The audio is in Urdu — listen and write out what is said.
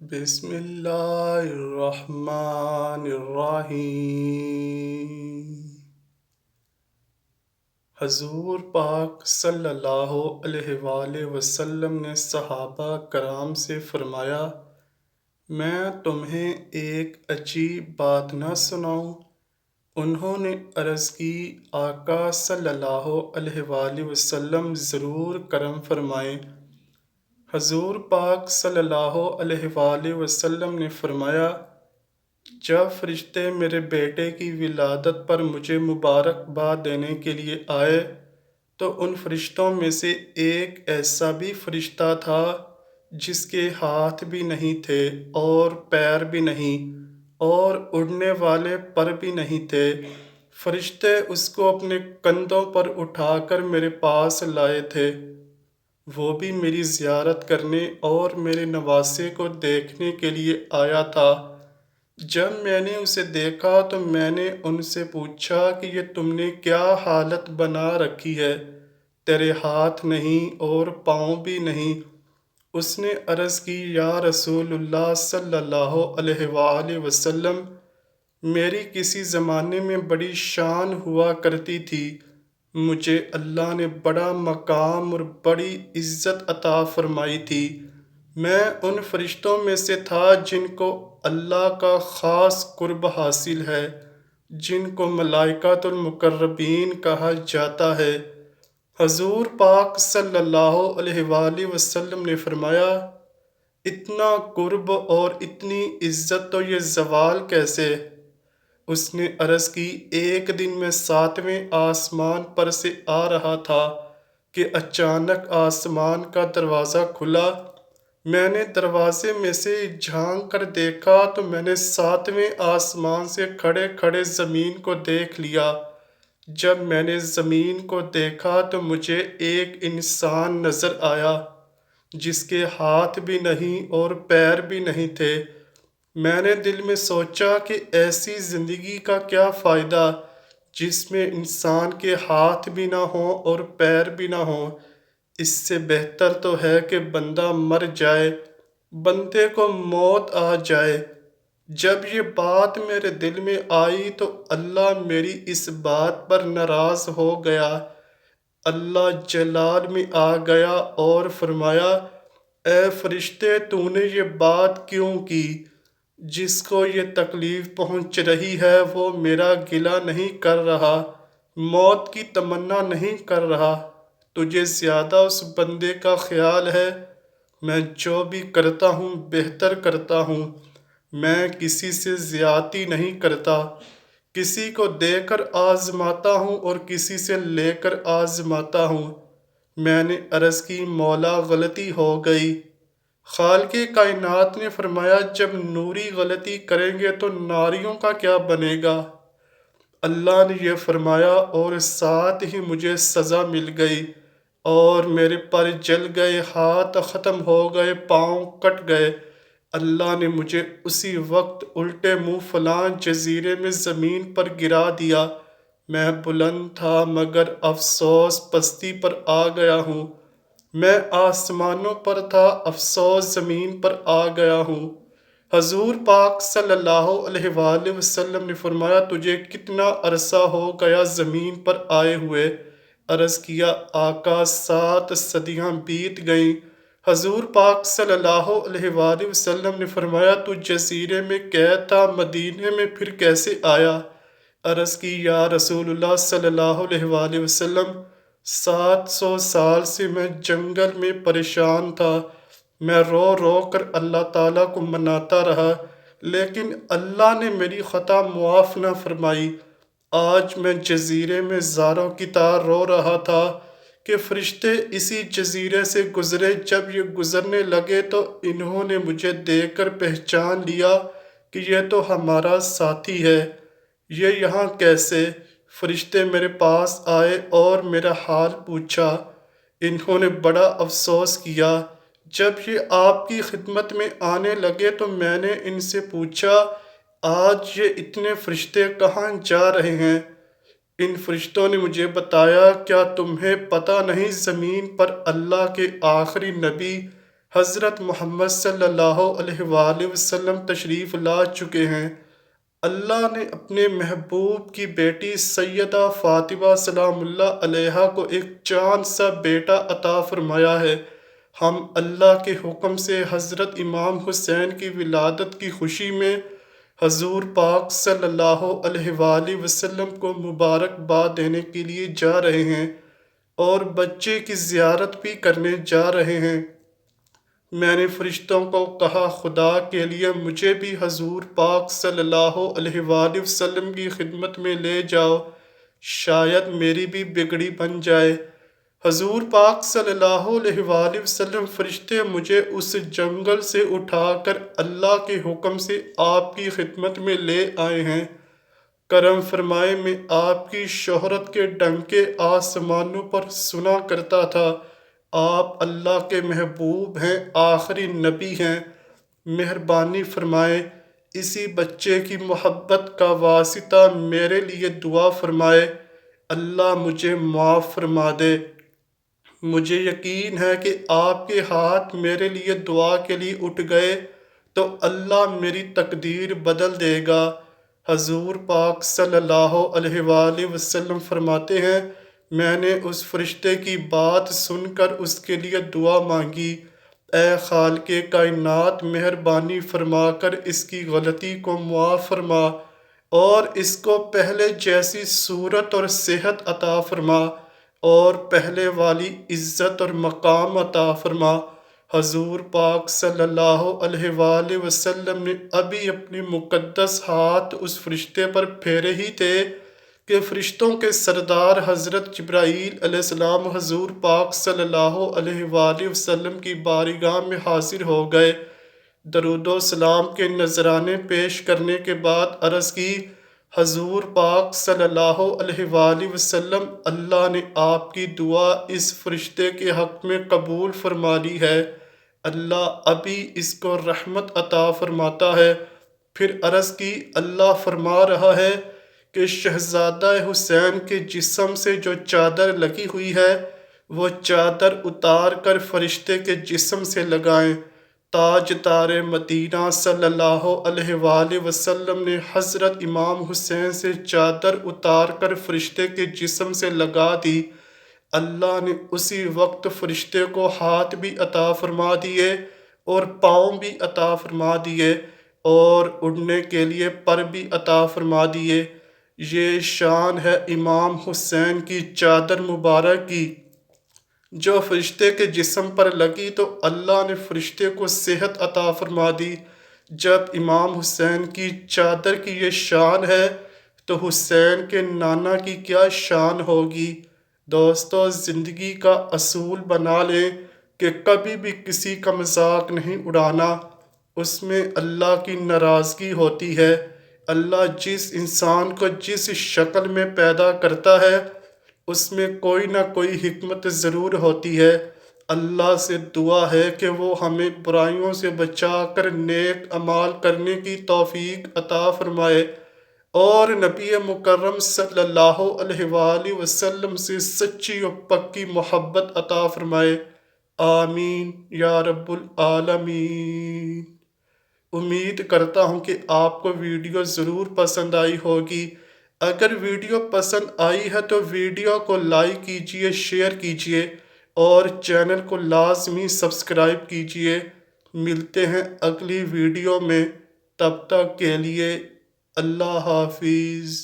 بسم اللہ الرحمن الرحیم۔ حضور پاک صلی اللہ علیہ وآلہ وسلم نے صحابہ کرام سے فرمایا، میں تمہیں ایک عجیب بات نہ سناؤں؟ انہوں نے عرض کی، آقا صلی اللہ علیہ وآلہ وسلم ضرور کرم فرمائیں۔ حضور پاک صلی اللہ علیہ وآلہ وسلم نے فرمایا، جب فرشتے میرے بیٹے کی ولادت پر مجھے مبارکباد دینے کے لیے آئے تو ان فرشتوں میں سے ایک ایسا بھی فرشتہ تھا جس کے ہاتھ بھی نہیں تھے اور پیر بھی نہیں اور اڑنے والے پر بھی نہیں تھے۔ فرشتے اس کو اپنے کندھوں پر اٹھا کر میرے پاس لائے تھے۔ وہ بھی میری زیارت کرنے اور میرے نواسے کو دیکھنے کے لیے آیا تھا۔ جب میں نے اسے دیکھا تو میں نے ان سے پوچھا کہ یہ تم نے کیا حالت بنا رکھی ہے؟ تیرے ہاتھ نہیں اور پاؤں بھی نہیں۔ اس نے عرض کی، یا رسول اللہ صلی اللہ علیہ وآلہ وسلم، میری کسی زمانے میں بڑی شان ہوا کرتی تھی، مجھے اللہ نے بڑا مقام اور بڑی عزت عطا فرمائی تھی۔ میں ان فرشتوں میں سے تھا جن کو اللہ کا خاص قرب حاصل ہے، جن کو ملائکۃ المقربین کہا جاتا ہے۔ حضور پاک صلی اللہ علیہ وآلہ وسلم نے فرمایا، اتنا قرب اور اتنی عزت تو یہ زوال کیسے؟ اس نے عرض کی، ایک دن میں 7ویں آسمان پر سے آ رہا تھا کہ اچانک آسمان کا دروازہ کھلا۔ میں نے دروازے میں سے جھانک کر دیکھا تو میں نے 7ویں آسمان سے کھڑے کھڑے زمین کو دیکھ لیا۔ جب میں نے زمین کو دیکھا تو مجھے ایک انسان نظر آیا جس کے ہاتھ بھی نہیں اور پیر بھی نہیں تھے۔ میں نے دل میں سوچا کہ ایسی زندگی کا کیا فائدہ جس میں انسان کے ہاتھ بھی نہ ہوں اور پیر بھی نہ ہوں۔ اس سے بہتر تو ہے کہ بندہ مر جائے، بندے کو موت آ جائے۔ جب یہ بات میرے دل میں آئی تو اللہ میری اس بات پر ناراض ہو گیا۔ اللہ جلال میں آ گیا اور فرمایا، اے فرشتے، تو نے یہ بات کیوں کی؟ جس کو یہ تکلیف پہنچ رہی ہے وہ میرا گلہ نہیں کر رہا، موت کی تمنا نہیں کر رہا، تجھے زیادہ اس بندے کا خیال ہے۔ میں جو بھی کرتا ہوں بہتر کرتا ہوں، میں کسی سے زیادتی نہیں کرتا، کسی کو دے کر آزماتا ہوں اور کسی سے لے کر آزماتا ہوں۔ میں نے عرض کی، مولا غلطی ہو گئی۔ خالق کائنات نے فرمایا، جب نوری غلطی کریں گے تو ناریوں کا کیا بنے گا؟ اللہ نے یہ فرمایا اور ساتھ ہی مجھے سزا مل گئی اور میرے پر جل گئے، ہاتھ ختم ہو گئے، پاؤں کٹ گئے۔ اللہ نے مجھے اسی وقت الٹے منہ فلاں جزیرے میں زمین پر گرا دیا۔ میں بلند تھا مگر افسوس پستی پر آ گیا ہوں، میں آسمانوں پر تھا افسوس زمین پر آ گیا ہوں۔ حضور پاک صلی اللہ علیہ وآلہ وسلم نے فرمایا، تجھے کتنا عرصہ ہو گیا زمین پر آئے ہوئے؟ عرض کیا، آقا 7 صدیاں بیت گئیں۔ حضور پاک صلی اللہ علیہ وآلہ وسلم نے فرمایا، تو جزیرے میں قید تھا، مدینے میں پھر کیسے آیا؟ عرض کی، یا رسول اللہ صلی اللہ علیہ وآلہ وسلم، 700 سال سے میں جنگل میں پریشان تھا، میں رو رو کر اللہ تعالیٰ کو مناتا رہا لیکن اللہ نے میری خطا معاف نہ فرمائی۔ آج میں جزیرے میں زاروں کی طرح رو رہا تھا کہ فرشتے اسی جزیرے سے گزرے۔ جب یہ گزرنے لگے تو انہوں نے مجھے دیکھ کر پہچان لیا کہ یہ تو ہمارا ساتھی ہے، یہ یہاں کیسے؟ فرشتے میرے پاس آئے اور میرا حال پوچھا۔ انہوں نے بڑا افسوس کیا۔ جب یہ آپ کی خدمت میں آنے لگے تو میں نے ان سے پوچھا، آج یہ اتنے فرشتے کہاں جا رہے ہیں؟ ان فرشتوں نے مجھے بتایا، کیا تمہیں پتہ نہیں زمین پر اللہ کے آخری نبی حضرت محمد صلی اللہ علیہ وآلہ وسلم تشریف لا چکے ہیں۔ اللہ نے اپنے محبوب کی بیٹی سیدہ فاطمہ سلام اللہ علیہا کو ایک چاند سا بیٹا عطا فرمایا ہے۔ ہم اللہ کے حکم سے حضرت امام حسین کی ولادت کی خوشی میں حضور پاک صلی اللہ علیہ وآلہ وسلم کو مبارکباد دینے کے لیے جا رہے ہیں اور بچے کی زیارت بھی کرنے جا رہے ہیں۔ میں نے فرشتوں کو کہا خدا کے لیے مجھے بھی حضور پاک صلی اللہ علیہ وآلہ وسلم کی خدمت میں لے جاؤ، شاید میری بھی بگڑی بن جائے۔ حضور پاک صلی اللہ علیہ وآلہ وسلم فرشتے مجھے اس جنگل سے اٹھا کر اللہ کے حکم سے آپ کی خدمت میں لے آئے ہیں۔ کرم فرمائے میں آپ کی شہرت کے ڈنکے آسمانوں پر سنا کرتا تھا۔ آپ اللہ کے محبوب ہیں، آخری نبی ہیں۔ مہربانی فرمائے اسی بچے کی محبت کا واسطہ میرے لیے دعا فرمائے، اللہ مجھے معاف فرما دے۔ مجھے یقین ہے کہ آپ کے ہاتھ میرے لیے دعا کے لیے اٹھ گئے تو اللہ میری تقدیر بدل دے گا۔ حضور پاک صلی اللہ علیہ وآلہ وسلم فرماتے ہیں میں نے اس فرشتے کی بات سن کر اس کے لیے دعا مانگی، اے خالق کائنات مہربانی فرما کر اس کی غلطی کو معاف فرما اور اس کو پہلے جیسی صورت اور صحت عطا فرما اور پہلے والی عزت اور مقام عطا فرما۔ حضور پاک صلی اللہ علیہ وآلہ وسلم نے ابھی اپنے مقدس ہاتھ اس فرشتے پر پھیرے ہی تھے کہ فرشتوں کے سردار حضرت جبرائیل علیہ السلام حضور پاک صلی اللہ علیہ وآلہ وسلم کی بارگاہ میں حاضر ہو گئے۔ درود و سلام کے نذرانے پیش کرنے کے بعد عرض کی، حضور پاک صلی اللہ علیہ وآلہ وسلم اللہ نے آپ کی دعا اس فرشتے کے حق میں قبول فرما لی ہے، اللہ ابھی اس کو رحمت عطا فرماتا ہے۔ پھر عرض کی، اللہ فرما رہا ہے کہ شہزادہ حسین کے جسم سے جو چادر لگی ہوئی ہے وہ چادر اتار کر فرشتے کے جسم سے لگائیں۔ تاجدار مدینہ صلی اللہ علیہ وآلہ وسلم نے حضرت امام حسین سے چادر اتار کر فرشتے کے جسم سے لگا دی۔ اللہ نے اسی وقت فرشتے کو ہاتھ بھی عطا فرما دیے اور پاؤں بھی عطا فرما دیے اور اڑنے کے لیے پر بھی عطا فرما دیے۔ یہ شان ہے امام حسین کی چادر مبارک کی، جو فرشتے کے جسم پر لگی تو اللہ نے فرشتے کو صحت عطا فرما دی۔ جب امام حسین کی چادر کی یہ شان ہے تو حسین کے نانا کی کیا شان ہوگی۔ دوستو، زندگی کا اصول بنا لیں کہ کبھی بھی کسی کا مذاق نہیں اڑانا، اس میں اللہ کی ناراضگی ہوتی ہے۔ اللہ جس انسان کو جس شکل میں پیدا کرتا ہے اس میں کوئی نہ کوئی حکمت ضرور ہوتی ہے۔ اللہ سے دعا ہے کہ وہ ہمیں برائیوں سے بچا کر نیک اعمال کرنے کی توفیق عطا فرمائے اور نبی مکرم صلی اللہ علیہ وآلہ وسلم سے سچی و پکی محبت عطا فرمائے، آمین یا رب العالمین۔ امید کرتا ہوں کہ آپ کو ویڈیو ضرور پسند آئی ہوگی۔ اگر ویڈیو پسند آئی ہے تو ویڈیو کو لائک کیجئے، شیئر کیجئے اور چینل کو لازمی سبسکرائب کیجئے۔ ملتے ہیں اگلی ویڈیو میں، تب تک کے لیے اللہ حافظ۔